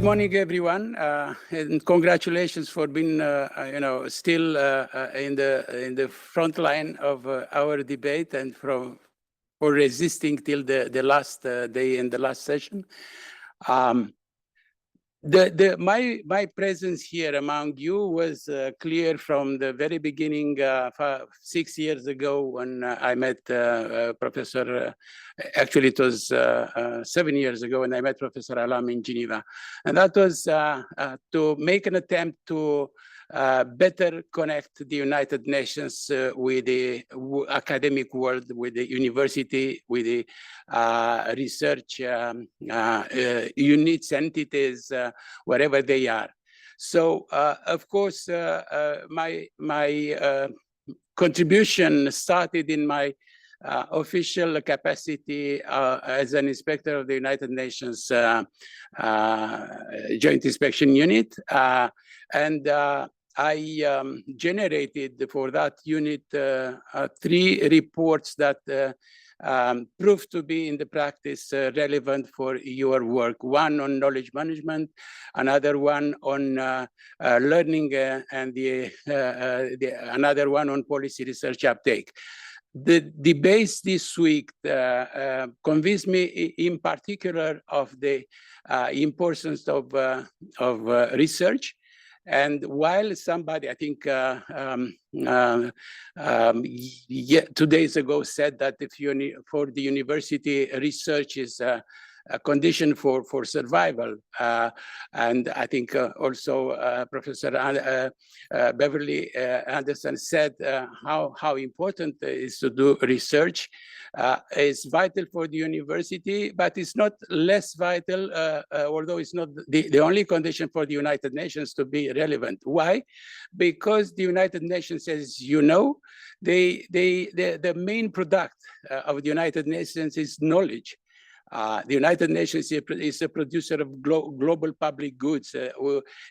Good morning, everyone, and congratulations for being, still in the front line of our debate and for resisting till the last day in the last session. My presence here among you was clear from the very beginning, 6 years ago when I met Professor. Actually, it was 7 years ago when I met Professor Alam in Geneva, and that was to make an attempt to better connect the United Nations with the academic world, with the university, with the research units, entities, wherever they are. So, of course, my contribution started in my official capacity as an inspector of the United Nations Joint Inspection Unit, and I generated for that unit 3 reports that proved to be in the practice relevant for your work. One on knowledge management, another one on learning, and another one on policy research uptake. The debates this week convinced me in particular of the importance of research. And while somebody, I think 2 days ago, said that for the university, research is a condition for survival, and I think also Professor Beverly Anderson said how important it is to do research. Is vital for the university, but it's not less vital, although it's not the only condition for the United Nations to be relevant. Why? Because the United Nations, as you know, the main product of the United Nations is knowledge. The United Nations is a producer of global public goods. The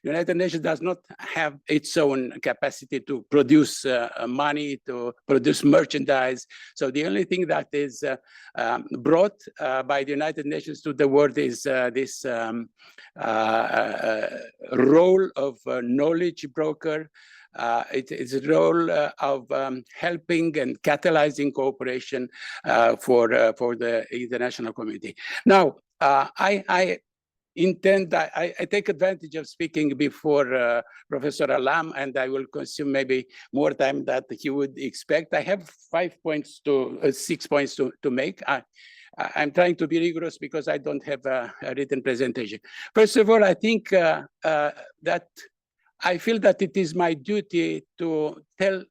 United Nations does not have its own capacity to produce money, to produce merchandise. So the only thing that is brought by the United Nations to the world is this role of knowledge broker. It is a role of helping and catalyzing cooperation for the international community. Now, I take advantage of speaking before Professor Alam, and I will consume maybe more time than he would expect. I have 6 points to make. I'm trying to be rigorous because I don't have a written presentation. First of all, I think that I feel that it is my duty to tell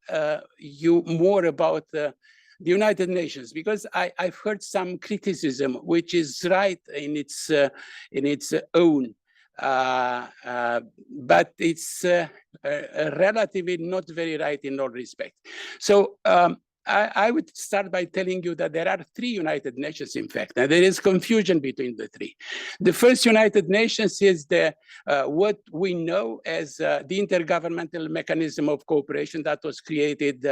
you more about the United Nations, because I've heard some criticism, which is right in its own, but it's relatively not very right in all respects. So I would start by telling you that there are 3 United Nations, in fact, and there is confusion between the 3. The first United Nations is what we know as the Intergovernmental Mechanism of Cooperation that was created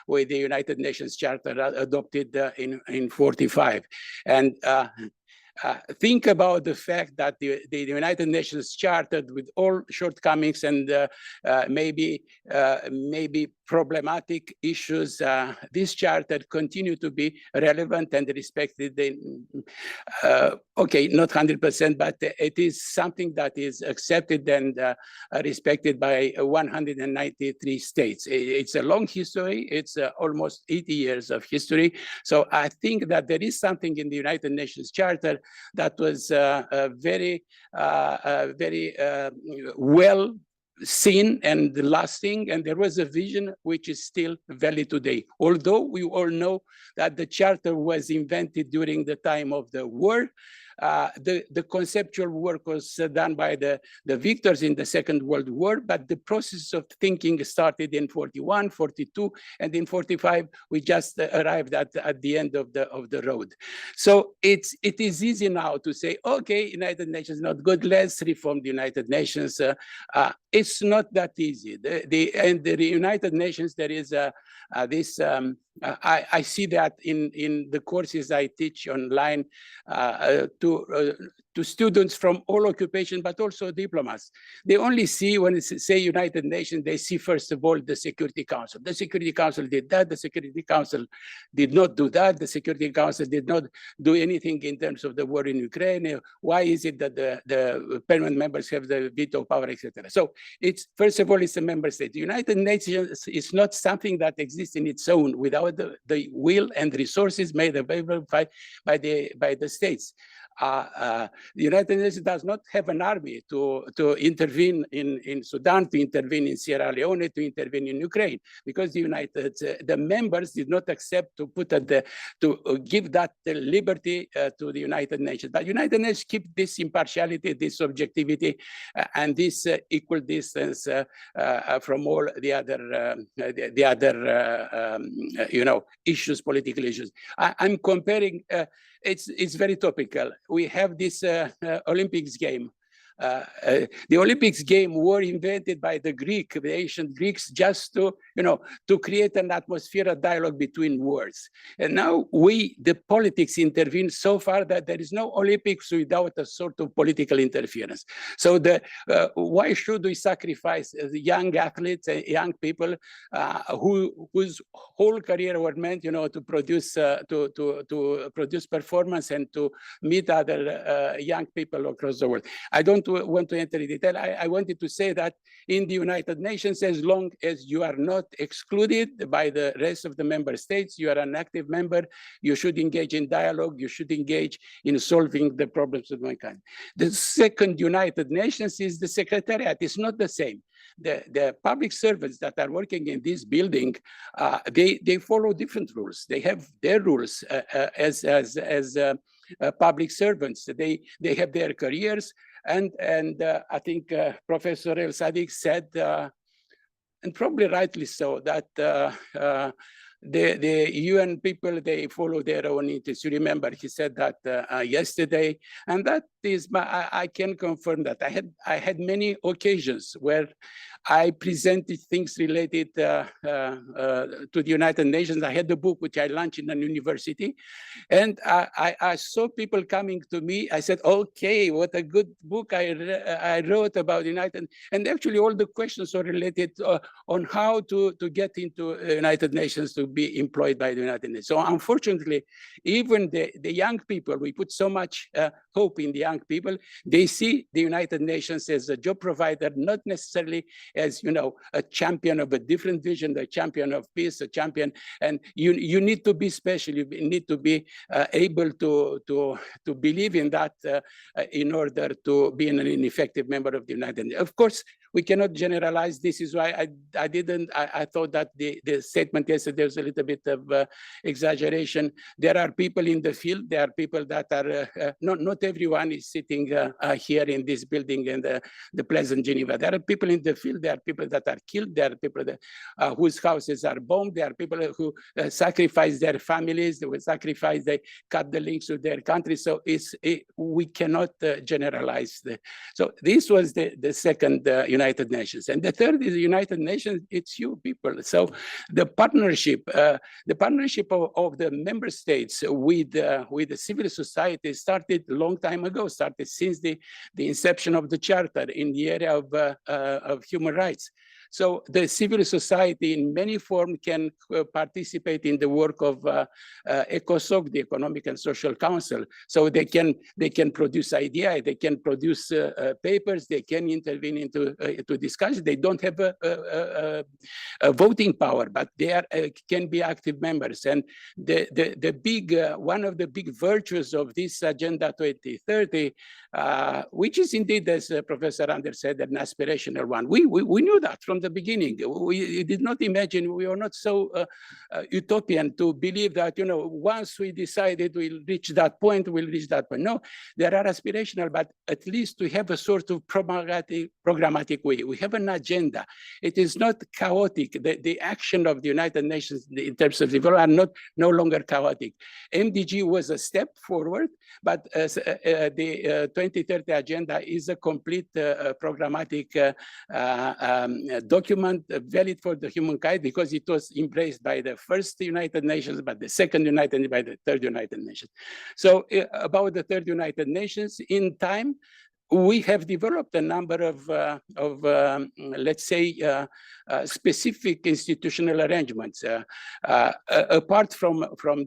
with the United Nations Charter adopted in 1945. And think about the fact that the United Nations Charter, with all shortcomings and maybe problematic issues, this charter continue to be relevant and respected. Okay, not 100%, but it is something that is accepted and respected by 193 states. It's a long history. It's almost 80 years of history. So I think that there is something in the United Nations Charter that was very well seen and lasting, and there was a vision which is still valid today. Although we all know that the charter was invented during the time of the war, the conceptual work was done by the victors in the Second World War, but the process of thinking started in 41, 42, and in 45, we just arrived at the end of the road. So it is easy now to say, okay, United Nations not good, let's reform the United Nations. It's not that easy. In the United Nations, there is this I see that in the courses I teach online to students from all occupations, but also diplomats. They only see, when it's say United Nations, they see first of all the Security Council. The Security Council did that, the Security Council did not do that, the Security Council did not do anything in terms of the war in Ukraine. Why is it that the permanent members have the veto power, etc.? So it's, first of all, it's a member state. The United Nations is not something that exists in its own without the will and resources made available by the states. The United Nations does not have an army to intervene in Sudan, to intervene in Sierra Leone, to intervene in Ukraine, because the members did not accept to give that liberty to the United Nations. But United Nations keep this impartiality, this objectivity, and this equal distance from all the other issues, political issues. I'm comparing. It's very topical. We have this Olympics game. The Olympics game were invented by the ancient Greeks, just to create an atmosphere of dialogue between words. And now the politics intervene so far that there is no Olympics without a sort of political interference. So why should we sacrifice the young athletes, young people whose whole career were meant, to produce performance and to meet other young people across the world? I don't want to enter in detail. I wanted to say that in the United Nations, as long as you are not excluded by the rest of the member states, you are an active member, you should engage in dialogue, you should engage in solving the problems of mankind. The second United Nations is the Secretariat. It's not the same. The public servants that are working in this building, they follow different rules. They have their rules as public servants. They have their careers. And I think Professor El Sadiq said, and probably rightly so, that the UN people, they follow their own interests. You remember he said that yesterday, and that is, I can confirm that. I had many occasions where I presented things related to the United Nations. I had the book which I launched in a university, and I saw people coming to me. I said, okay, what a good book I wrote about United, and actually all the questions are related on how to get into United Nations, to be employed by the United Nations. So unfortunately, even the young people, we put so much hope in the young people, they see the United Nations as a job provider, not necessarily as a champion of a different vision, a champion of peace, a champion. And you need to be special. You need to be able to believe in that in order to be an effective member of the United Nations. Of course, we cannot generalize. This is why I thought that the statement yesterday was a little bit of exaggeration. There are people in the field. There are people that are, not everyone is sitting here in this building in the pleasant Geneva. There are people in the field. There are people that are killed. There are people that, whose houses are bombed. There are people who sacrifice their families. They will sacrifice, they cut the links to their country. So we cannot generalize. So this was the second United Nations. And the third is the United Nations, it's you people. So the partnership of the member states with the civil society started a long time ago, started since the inception of the Charter in the area of human rights. So the civil society in many forms can participate in the work of ECOSOC, the Economic and Social Council. So they can produce ideas, they can produce papers, they can intervene into discussion. They don't have a voting power, but they can be active members. And one of the big virtues of this Agenda 2030, which is indeed, as Professor Anders said, an aspirational one. We knew that from the beginning. We did not imagine, we were not so utopian to believe that, once we decided we'll reach that point, we'll reach that point. No, there are aspirational, but at least we have a sort of programmatic way. We have an agenda. It is not chaotic. The action of the United Nations in terms of development are no longer chaotic. MDG was a step forward, but the 2030 agenda is a complete programmatic document valid for the humankind because it was embraced by the first United Nations, by the second United Nations, by the third United Nations. So about the third United Nations, in time, we have developed a number of let's say, specific institutional arrangements. Apart from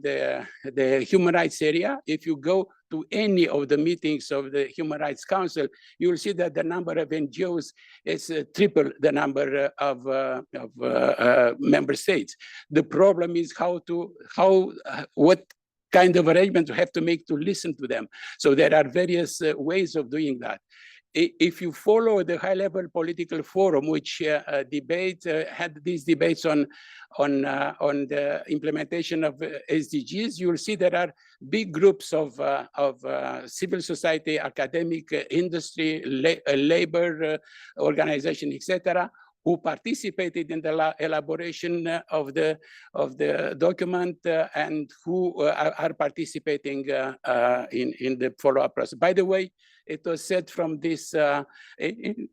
the human rights area, if you go to any of the meetings of the Human Rights Council, you will see that the number of NGOs is triple the number of member states. The problem is what kind of arrangement you have to make to listen to them. So there are various ways of doing that. If you follow the high-level political forum, which had these debates on the implementation of SDGs, you will see there are big groups of civil society, academic, industry, labor organization, etc., who participated in the elaboration of the document and who are participating in the follow-up process. By the way, it was said from this in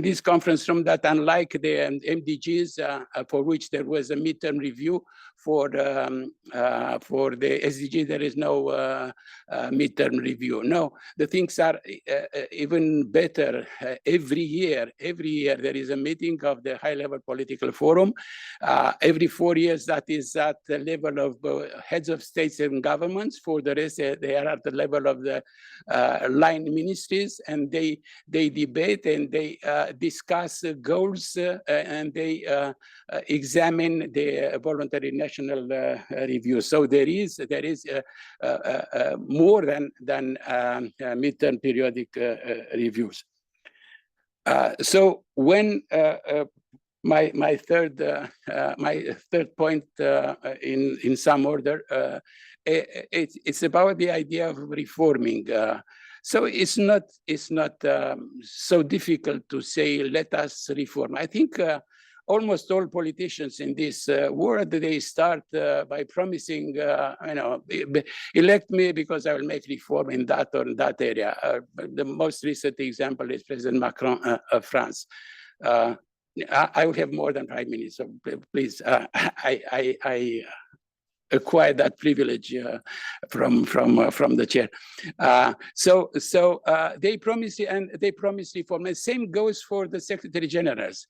this conference room that unlike the MDGs, for which there was a midterm review for the SDG, there is no midterm review. No, the things are even better. Every year there is a meeting of the high-level political forum. Every 4 years, that is at the level of heads of states and governments. For the rest, they are at the level of the line ministries, and they debate and they discuss goals and they examine the voluntary national review. So there is more than midterm periodic reviews. So when my third point in some order, it's about the idea of reforming. So it's not so difficult to say, let us reform. I think almost all politicians in this world, they start by promising, elect me because I will make reform in that or in that area. The most recent example is President Macron of France. I will have more than 5 minutes, so please, I acquired that privilege from the chair. So they promise reform. The same goes for the Secretary Generals.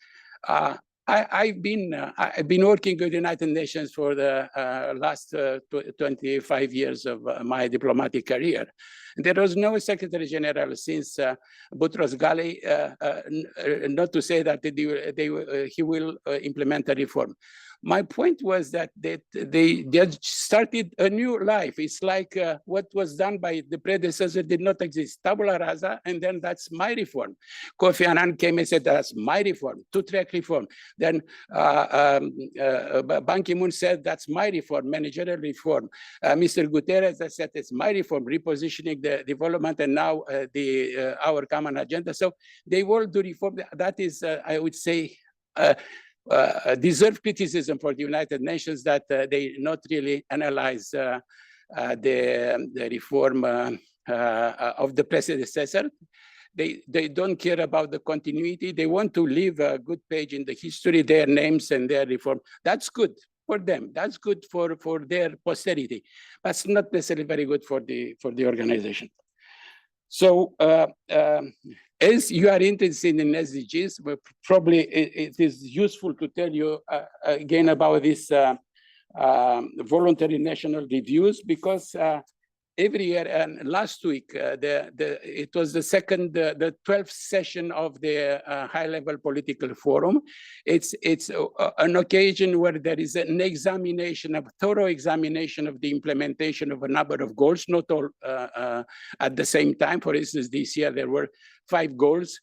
I've been working with the United Nations for the last 25 years of my diplomatic career. There was no Secretary General since Boutros Ghali, not to say that he will implement a reform. My point was that they started a new life. It's like what was done by the predecessor did not exist. Tabula rasa, and then that's my reform. Kofi Annan came and said, that's my reform, two-track reform. Then Ban Ki-moon said, that's my reform, managerial reform. Mr. Guterres said, it's my reform, repositioning the development and now our common agenda. So they will do reform. That is, I would say, deserve criticism for the United Nations that they not really analyze the reform of the predecessor. They don't care about the continuity. They want to leave a good page in the history, their names and their reform. That's good for them. That's good for their posterity. That's not necessarily very good for the organization. So as you are interested in SDGs, but probably it is useful to tell you again about this voluntary national reviews, because every year, and last week, it was the 12th session of the high-level political forum. It's an occasion where there is an examination, a thorough examination of the implementation of a number of goals, not all at the same time. For instance, this year there were 5 goals.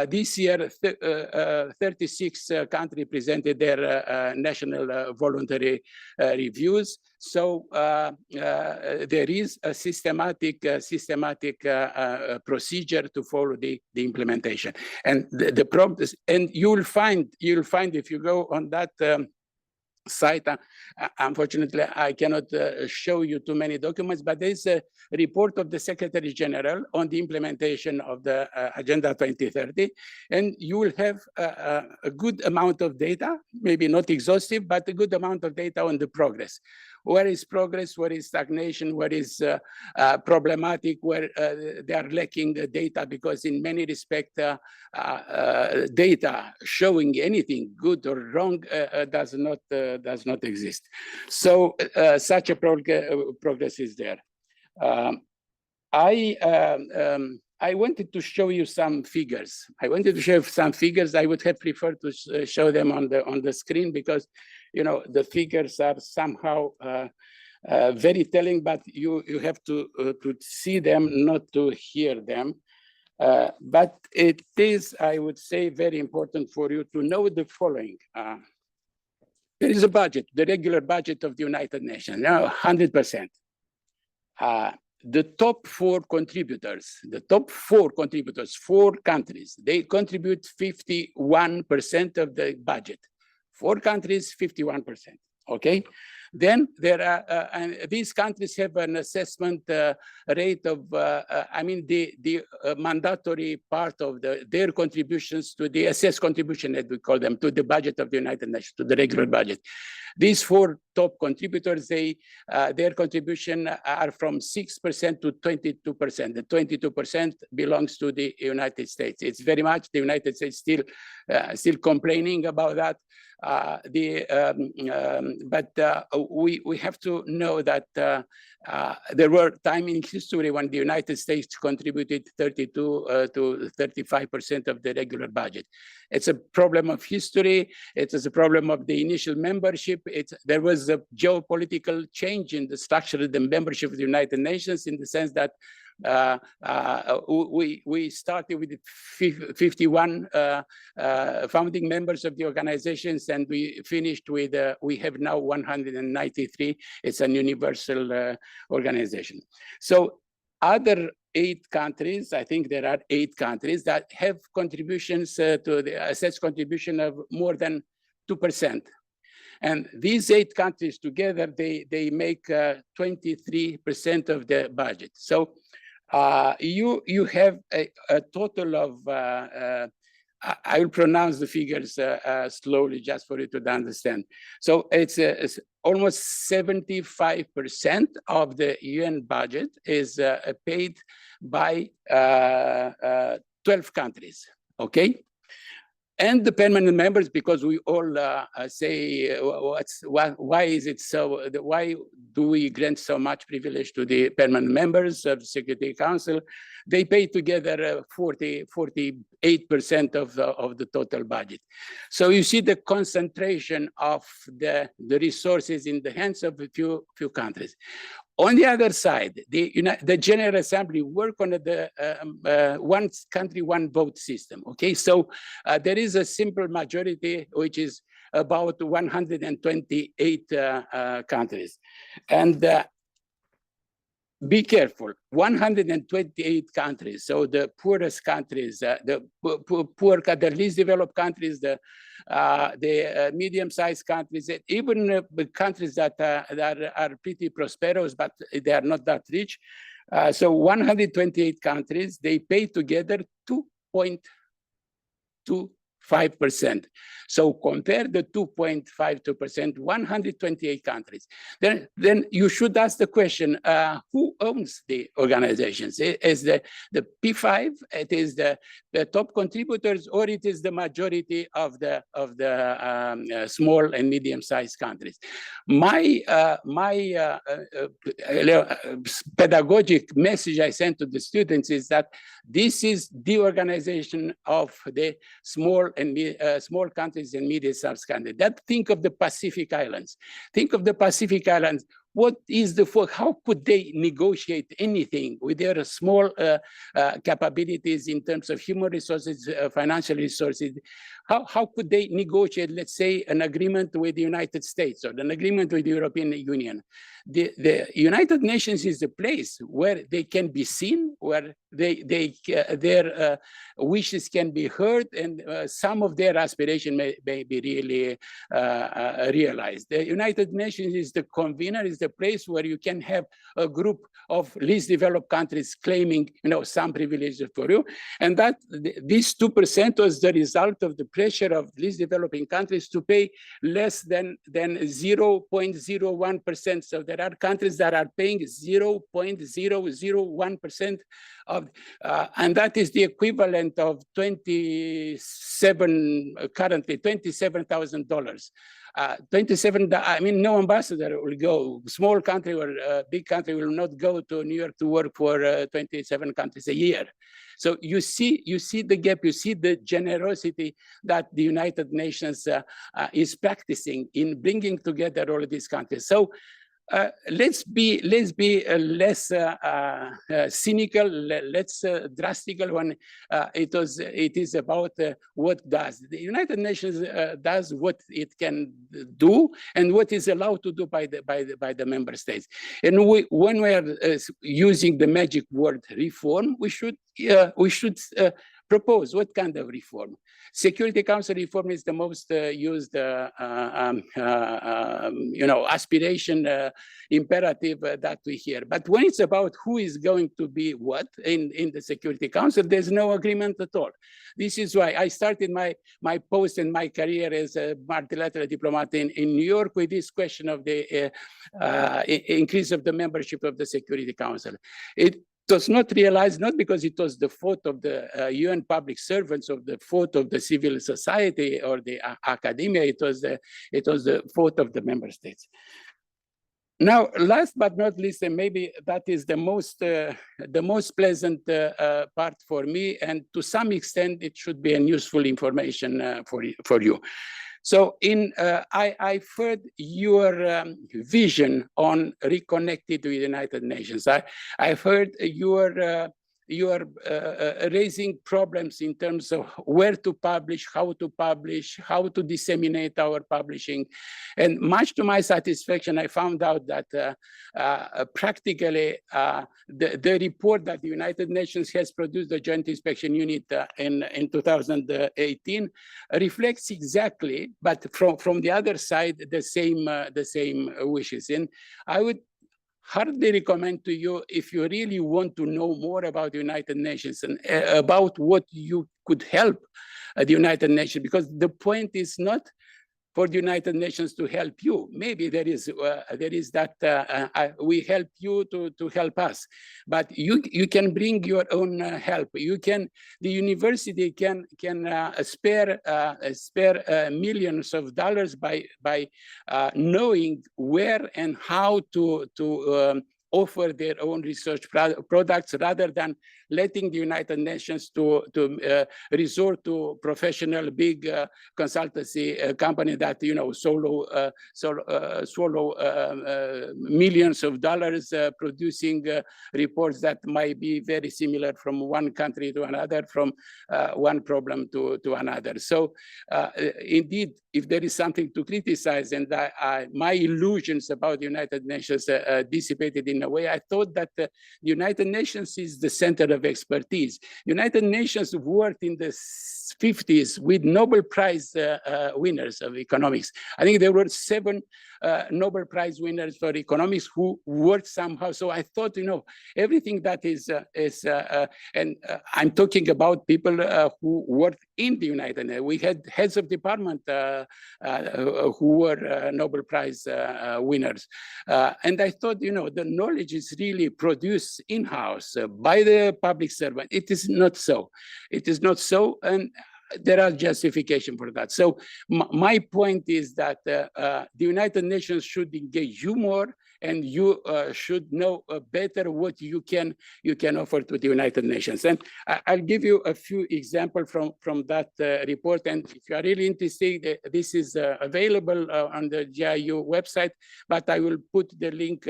This year, 36 countries presented their national voluntary reviews. So there is a systematic procedure to follow the implementation. And the problem is, and you'll find if you go on that site. Unfortunately, I cannot show you too many documents, but there's a report of the Secretary General on the implementation of the Agenda 2030, and you will have a good amount of data, maybe not exhaustive, but a good amount of data on the progress. Where is progress, where is stagnation, where is problematic, where they are lacking the data, because in many respects, data showing anything good or wrong does not exist. So such a progress is there. I wanted to show you some figures. I would have preferred to show them on the screen, because the figures are somehow very telling, but you have to see them, not to hear them. But it is, I would say, very important for you to know the following. There is a budget, the regular budget of the United Nations, now 100%. The top four contributors, four countries, they contribute 51% of the budget. 4 countries, 51%, okay? Then there are, and these countries have an assessment rate of, the mandatory part of their contributions to the assessed contribution, as we call them, to the budget of the United Nations, to the regular budget. These 4 top contributors, their contribution are from 6% to 22%. The 22% belongs to the United States. It's very much the United States still complaining about that. But we have to know that there were times in history when the United States contributed 32 to 35% of the regular budget. It's a problem of history. It is a problem of the initial membership. There was a geopolitical change in the structure of the membership of the United Nations, in the sense that we started with 51 founding members of the organizations, and we finished with, we have now 193. It's an universal organization. So other 8 countries, I think there are 8 countries that have contributions to the assessed contribution of more than 2%. And these 8 countries together, they make 23% of the budget. So you have a total of, I will pronounce the figures slowly just for you to understand. So it's almost 75% of the UN budget is paid by 12 countries, okay? And the permanent members, because we all say, why is it so? Why do we grant so much privilege to the permanent members of the Security Council? They pay together 48% of the total budget. So you see the concentration of the resources in the hands of a few countries. On the other side, the General Assembly work on the one country, one vote system, okay? So there is a simple majority, which is about 128 countries. And be careful, 128 countries, so the poorest countries, the least developed countries, the medium-sized countries, even the countries that are pretty prosperous, but they are not that rich. So 128 countries, they pay together 2.25%. So compare the 2.52%, 128 countries. Then you should ask the question, who owns the organizations? Is the P5, it is the top contributors, or it is the majority of the small and medium-sized countries? My pedagogic message I sent to the students is that this is the organization of the small countries and medium-sized countries. Think of the Pacific Islands. Think of the Pacific Islands. What is how could they negotiate anything with their small capabilities in terms of human resources, financial resources? how could they negotiate, let's say, an agreement with the United States or an agreement with the European Union? The United Nations is the place where they can be seen, where their wishes can be heard, and some of their aspiration may be really realized. The United Nations is the convener, is the place where you can have a group of least developed countries claiming, some privileges for you, and that this 2% was the result of the pressure of least developing countries to pay less than 0.01%. So there are countries that are paying 0.001% of, and that is the equivalent of currently $27,000. 27, I mean, no ambassador will go, small country or big country will not go to New York to work for 27 countries a year. So you see the gap, you see the generosity that the United Nations is practicing in bringing together all of these countries. So let's be less cynical, less drastical when it is about what does. The United Nations does what it can do and what is allowed to do by the member states. And when we are using the magic word reform, we should propose what kind of reform. Security Council reform is the most used, aspiration imperative that we hear. But when it's about who is going to be what in the Security Council, there's no agreement at all. This is why I started my post and my career as a multilateral diplomat in New York with this question of the increase of the membership of the Security Council. It was not realized, not because it was the fault of the UN public servants, or the fault of the civil society or the academia. It was the fault of the member states. Now, last but not least, and maybe that is the most pleasant part for me, and to some extent it should be a useful information for you. So I've heard your vision on reconnected to the United Nations. I've heard your raising problems in terms of where to publish, how to disseminate our publishing. And much to my satisfaction, I found out that practically the report that the United Nations has produced, the Joint Inspection Unit in 2018, reflects exactly, but from the other side, the same wishes. And I would hardly recommend to you, if you really want to know more about the United Nations and about what you could help the United Nations, because the point is not for the United Nations to help you. Maybe there is that we help you to help us, but you can bring your own help. The university can spare millions of dollars by knowing where and how to offer their own research products, rather than letting the United Nations to resort to professional big consultancy company that swallow millions of dollars producing reports that might be very similar from one country to another, from one problem to another. So indeed, if there is something to criticize, and my illusions about the United Nations dissipated in a way, I thought that the United Nations is the center of expertise. United Nations worked in the 50s with Nobel Prize winners of economics. I think there were 7 Nobel Prize winners for economics who worked somehow. So I thought, everything that is and I'm talking about people who worked in the United Nations. We had heads of department who were Nobel Prize winners. And I thought, the knowledge is really produced in-house by the public servant. It is not so. It is not so. And there are justifications for that. So my point is that the United Nations should engage you more, and you should know better what you can offer to the United Nations. And I'll give you a few examples from that report. And if you are really interested, this is available on the GIU website, but I will put the link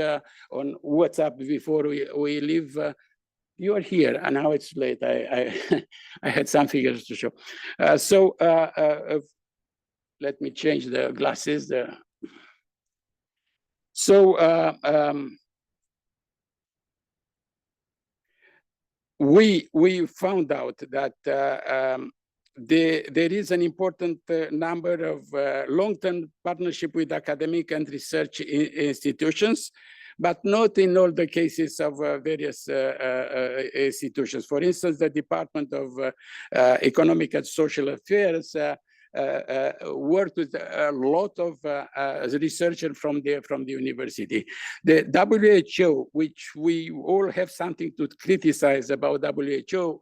on WhatsApp before we leave You are here, and now it's late. I had some figures to show. Let me change the glasses. We found out that there is an important number of long-term partnership with academic and research institutions, but not in all the cases of various institutions. For instance, the Department of Economic and Social Affairs worked with a lot of researchers from the university. The WHO, which we all have something to criticize about WHO,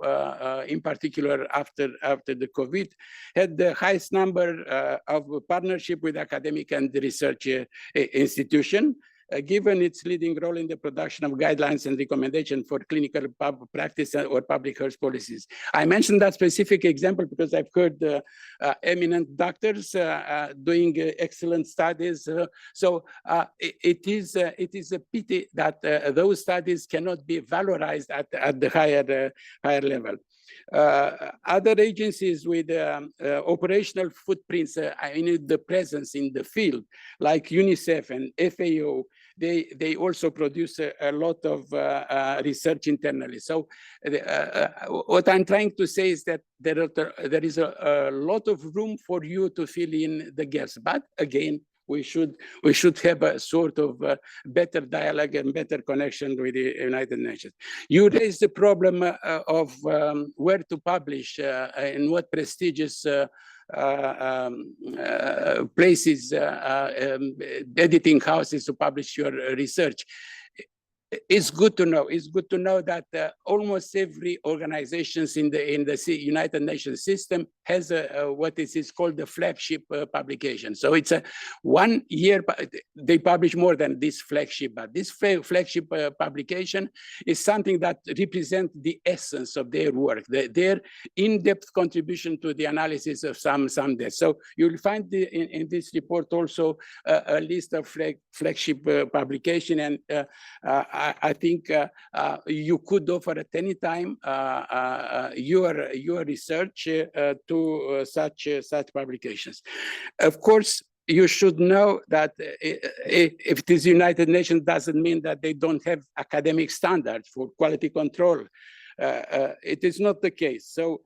in particular after the COVID, had the highest number of partnership with academic and research institution. Given its leading role in the production of guidelines and recommendations for clinical practice or public health policies. I mentioned that specific example because I've heard eminent doctors doing excellent studies. It is a pity that those studies cannot be valorized at the higher level. Other agencies with operational footprints, I need the presence in the field, like UNICEF and FAO, they also produce a lot of research internally. So what I'm trying to say is that there is a lot of room for you to fill in the gaps. But again, we should have a sort of better dialogue and better connection with the United Nations. You raised the problem of where to publish and what prestigious places, editing houses to publish your research. It's good to know. It's good to know that almost every organization in the United Nations system has what is called the flagship publication. So it's a 1 year. They publish more than this flagship, but this flagship publication is something that represents the essence of their work, their in-depth contribution to the analysis of some deaths. So you'll find in this report also a list of flagship publication, and I think you could offer at any time your research to such publications. Of course, you should know that if it is United Nations, doesn't mean that they don't have academic standards for quality control. It is not the case. So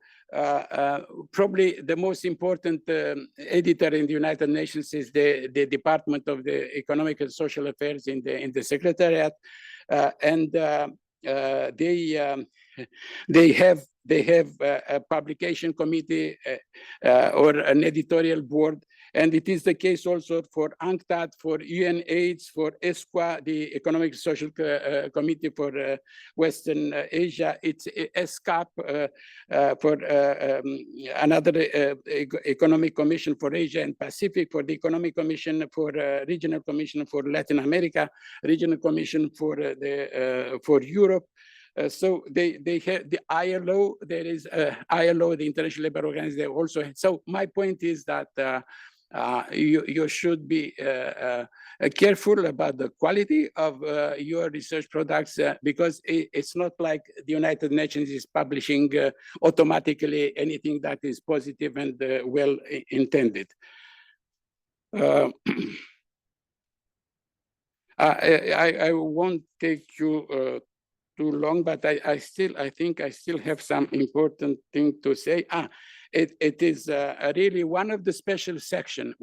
probably the most important editor in the United Nations is the Department of the Economic and Social Affairs in the Secretariat, and they have a publication committee or an editorial board. And it is the case also for UNCTAD, for UNAIDS, for ESQA, the Economic Social Committee for Western Asia. It's ESCAP for another Economic Commission for Asia and Pacific, for the Economic Commission for Regional Commission for Latin America, Regional Commission for Europe. So they have the ILO. There is ILO, the International Labour Organization. Also, so my point is that you should be careful about the quality of your research products because it's not like the United Nations is publishing automatically anything that is positive and well intended. I won't take you too long, but I think I still have some important thing to say. It is really one of the special section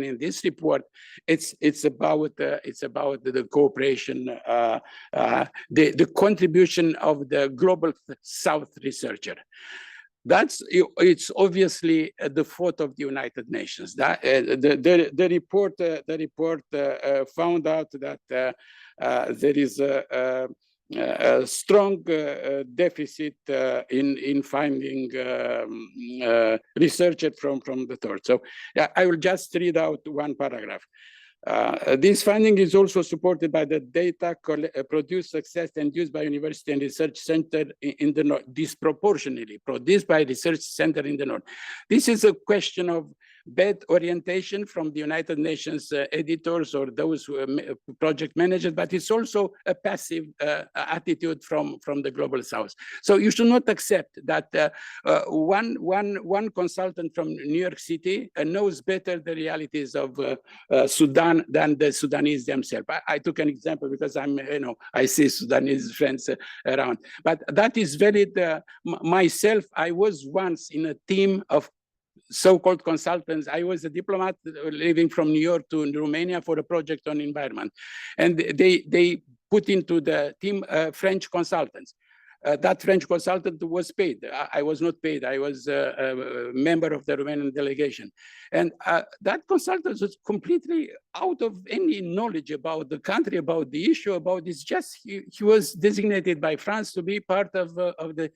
in this report. It's about the cooperation, the contribution of the global South researcher. It's obviously the fault of the United Nations. That the report found out that there is a strong deficit in finding researchers from the third. So I will just read out one paragraph. This finding is also supported by the data produced, accessed, and used by university and research center in the North, disproportionately produced by research center in the North. This is a question of bad orientation from the United Nations editors or those who are project managers, but it's also a passive attitude from the Global South. So you should not accept that one consultant from New York City knows better the realities of Sudan than the Sudanese themselves. I took an example because I see Sudanese friends around, but that is valid. Myself, I was once in a team of so-called consultants. I was a diplomat living from New York to Romania for a project on environment, and they put into the team French consultants. That French consultant was paid. I was not paid. I was a member of the Romanian delegation. And that consultant was completely out of any knowledge about the country, about the issue, about this. Just he was designated by France to be part of the.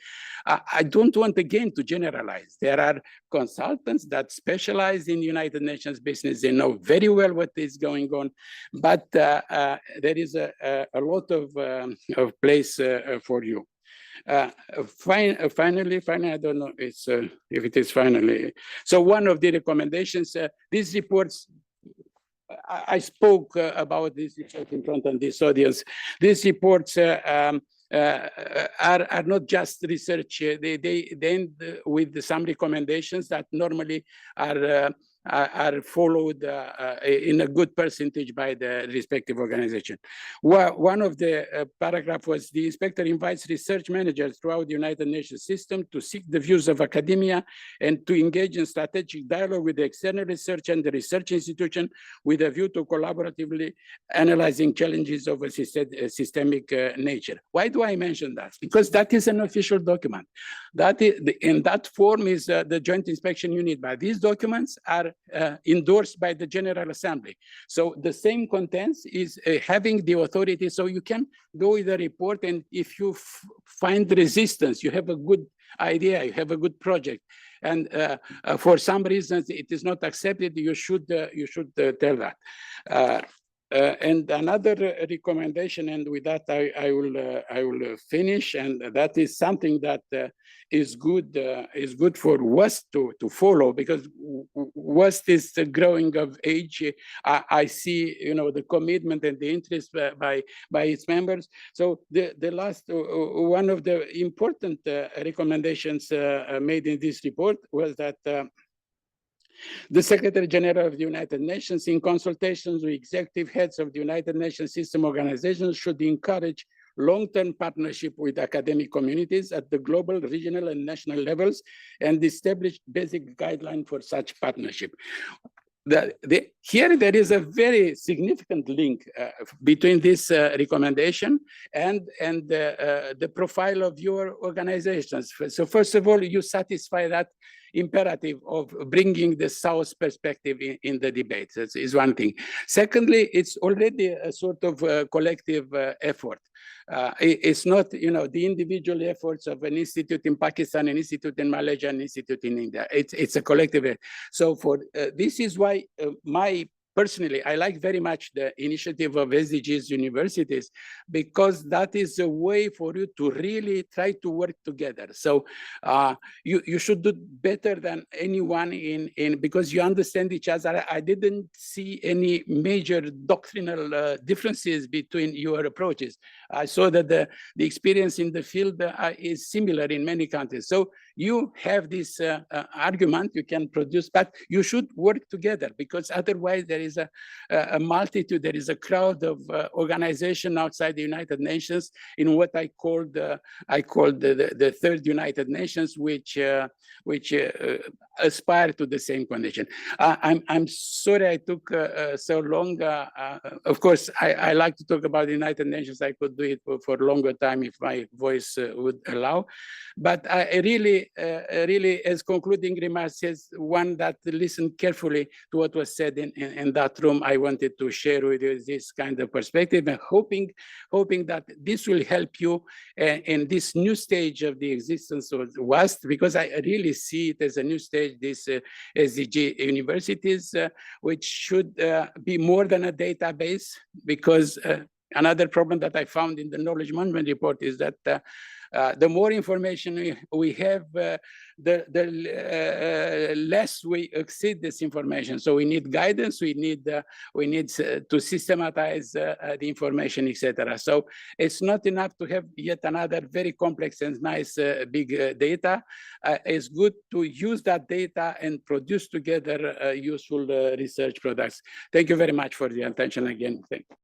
I don't want again to generalize. There are consultants that specialize in United Nations business. They know very well what is going on, but there is a lot of place for you. Finally, I don't know if it is finally. So one of the recommendations, these reports, I spoke about this in front of this audience. These reports are not just research. They end with some recommendations that normally are followed in a good percentage by the respective organization. One of the paragraph was the inspector invites research managers throughout the United Nations system to seek the views of academia and to engage in strategic dialogue with the external research and the research institution with a view to collaboratively analyzing challenges of a systemic nature. Why do I mention that? Because that is an official document. That is, in that form is the Joint Inspection Unit, but these documents are endorsed by the General Assembly. So the same contents is having the authority, so you can go with the report, and if you find resistance, you have a good idea, you have a good project, and for some reasons it is not accepted, you should tell that. And another recommendation, and with that I will finish, and that is something that is good for West to follow, because West is growing of age. I see the commitment and the interest by its members. So the last one of the important recommendations made in this report was that the Secretary General of the United Nations, in consultations with executive heads of the United Nations system organizations, should encourage long-term partnership with academic communities at the global, regional, and levels, and establish basic guidelines for such partnership. Here there is a very significant link between this recommendation and the profile of your organizations. So first of all, you satisfy that imperative of bringing the South perspective in the debate. That is one thing. Secondly, it's already a sort of collective effort. It's not, the individual efforts of an institute in Pakistan, an institute in Malaysia, an institute in India. It's a collective. So this is why personally, I like very much the initiative of SDGs universities, because that is a way for you to really try to work together. So you should do better than anyone because you understand each other. I didn't see any major doctrinal differences between your approaches. I saw that the experience in the field is similar in many countries. So you have this argument you can produce, but you should work together, because otherwise there is a multitude, there is a crowd of organizations outside the United Nations in what I called the third United Nations, which aspire to the same condition. I'm sorry I took so long. Of course, I like to talk about the United Nations. I could do it for a longer time if my voice would allow. But I really, as concluding remarks, as one that listened carefully to what was said in that room, I wanted to share with you this kind of perspective, and hoping that this will help you in this new stage of the existence of West, because I really see it as a new stage, this SDG universities, which should be more than a database, because Another problem that I found in the knowledge management report is that the more information we have, the less we exceed this information. So we need guidance. We need to systematize the information, etc. So it's not enough to have yet another very complex and nice big data. It's good to use that data and produce together useful research products. Thank you very much for the attention again. Thank you.